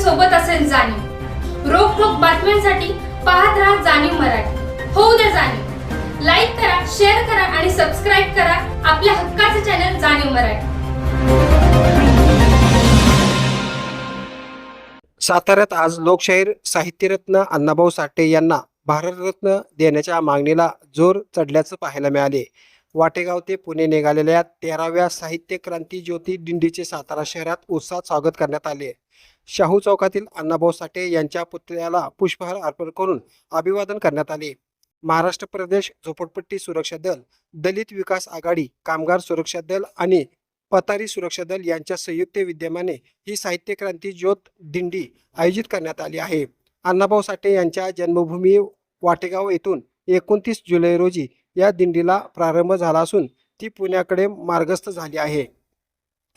सोबत असेल जाणीव। रोखोक बातम्यांसाठी पाहत राहा जाणीव मराठी। होऊ द्या जाणीव। लाईक करा, शेअर करा आणि सबस्क्राईब करा आपल्या हक्काचे चॅनल जाणीव मराठी। साताऱ्यात आज लोकशाहीर साहित्यरत्न अण्णाभाऊ साठे यांना भारतरत्न देण्याच्या मागणीला जोर चढल्याचं पाहायला मिळाले। वाटेगाव ते पुणे निघालेल्या 13व्या साहित्य क्रांती ज्योती दिंडीचे सातारा शहरात उत्साहात स्वागत करण्यात आले। शाहू चौकातील अण्णाभाऊ साठे यांच्या पुतळ्याला पुष्पहार अर्पण करून अभिवादन करण्यात आले। महाराष्ट्र प्रदेश झोपडपट्टी सुरक्षा दल, दलित विकास आघाडी, कामगार सुरक्षा दल आणि पतारी सुरक्षा दल यांच्या संयुक्त विद्यमाने ही साहित्य क्रांती ज्योत दिंडी आयोजित करण्यात आली आहे। अण्णाभाऊ साठे यांच्या जन्मभूमी वाटेगाव येथून 29 जुलै रोजी या दिंडीला प्रारंभ झाला असून ती पुण्याकडे मार्गस्थ झाली आहे।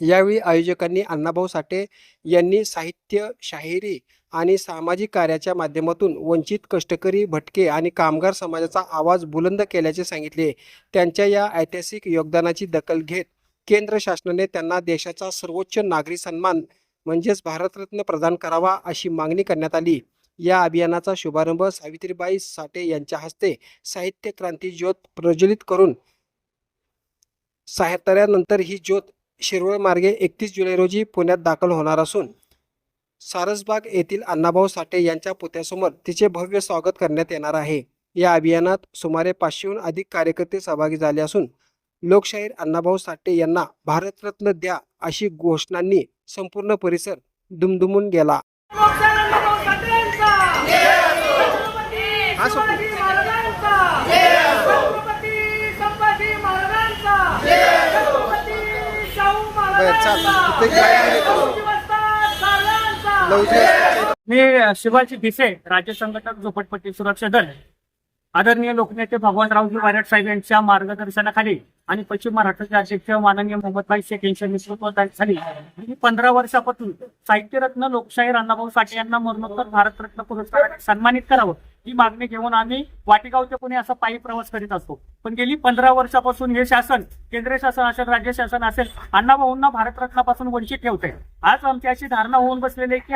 यावेळी आयोजकांनी अण्णाभाऊ साठे यांनी साहित्य, शाहिरी आणि सामाजिक कार्याच्या माध्यमातून वंचित, कष्टकरी, भटके आणि कामगार समाजाचा आवाज बुलंद केल्याचे सांगितले। त्यांच्या या ऐतिहासिक योगदानाची दखल घेत केंद्र शासनाने त्यांना देशाचा सर्वोच्च नागरी सन्मान म्हणजेच भारतरत्न प्रदान करावा अशी मागणी करण्यात आली। या अभियानाचा शुभारंभ सावित्रीबाई साठे यांच्या हस्ते साहित्य क्रांती ज्योत प्रज्वलित करून साताऱ्यानंतर ही ज्योत शिरवळ मार्गे 31 जुलै रोजी पुण्यात दाखल होणार असून सारसबाग येथील अण्णाभाऊ साठे यांच्या पुतळ्यासमोर तिचे भव्य स्वागत करण्यात येणार आहे। या अभियानात सुमारे 500हून अधिक कार्यकर्ते सहभागी झाले असून लोकशाहीर अण्णाभाऊ साठे यांना भारतरत्न द्या अशी घोषणांनी संपूर्ण परिसर दुमदुमून गेला। मी शिवाजी भिसे, राज्य संघटक झोपडपट्टी सुरक्षा दल, आदरणीय लोकनेते भगवानरावजी वायरट साहेब यांच्या मार्गदर्शनाखाली आणि पश्चिम महाराष्ट्राचे अध्यक्ष माननीय मोहम्मदभाई शेख यांच्या नेतृत्वाखाली 15 वर्षापासून साहित्यरत्न लोकशाहीर अण्णाभाऊ साठे यांना मरणोत्तर भारतरत्न पुरस्काराने सन्मानित करावं ही मागणी घेऊन आम्ही वाटेगाव ते पुणे असा पायी प्रवास करीत असतो। पण गेली 15 वर्षापासून हे शासन, केंद्र शासन असेल, राज्य शासन असेल, अण्णाभाऊंना भारतरत्नापासून वंचित ठेवतंय। आज आमची अशी धारणा होऊन बसलेली की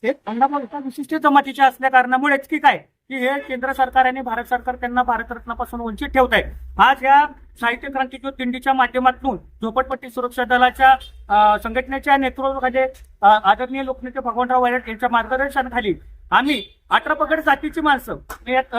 हे अण्णाभाऊ एका विशिष्ट जमातीचे असल्या कारणामुळेच की काय की हे केंद्र सरकार आणि भारत सरकार त्यांना भारतरत्नापासून वंचित ठेवत आहे। आज या साहित्य क्रांती ज्योत दिंडीच्या माध्यमातून झोपडपट्टी सुरक्षा दलाच्या संघटनेच्या नेतृत्वाखाली आदरणीय लोकनेते भगवानराव वायरट यांच्या मार्गदर्शनाखाली आम्ही 18 पगड जातीची माणसं,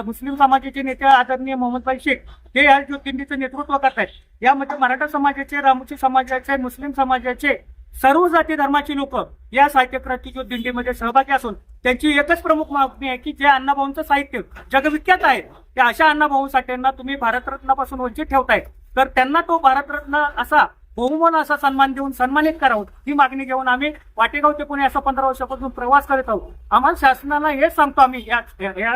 मुस्लिम समाजाचे नेते आदरणीय मोहम्मदभाई शेख हे या ज्योत दिंडीचं नेतृत्व करतात। यामध्ये मराठा समाजाचे, रामोशी समाजाचे, मुस्लिम समाजाचे सर्व जाती धर्माची लोक या साहित्य क्रांती ज्योत दिंडीमध्ये सहभागी असून त्यांची एकच प्रमुख मागणी आहे की जे अण्णाभाऊंचं साहित्य जगविख्यात आहे त्या अशा अण्णाभाऊ साठेंना तुम्ही भारतरत्नापासून वंचित ठेवताय, तर त्यांना तो भारतरत्न असा बहुमान असा सन्मान देऊन सन्मानित करावं ही मागणी घेऊन आम्ही वाटेगाव ते पुणे असा 15 वर्षापासून प्रवास करत आहोत। आम्हाला शासनाला हेच सांगतो आम्ही या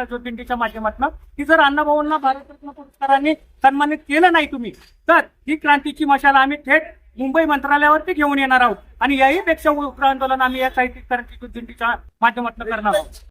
ज्योत दिंडीच्या माध्यमातून की जर अण्णाभाऊंना भारतरत्न पुरस्काराने सन्मानित केलं नाही तुम्ही तर ही क्रांतीची मशाल आम्ही थेट मुंबई मंत्रालयावरती घेऊन येणार आहोत आणि याही पेक्षा उग्र आंदोलन आम्ही या साहित्य क्रांती ज्योत दिंडीच्या माध्यमातून करणार आहोत।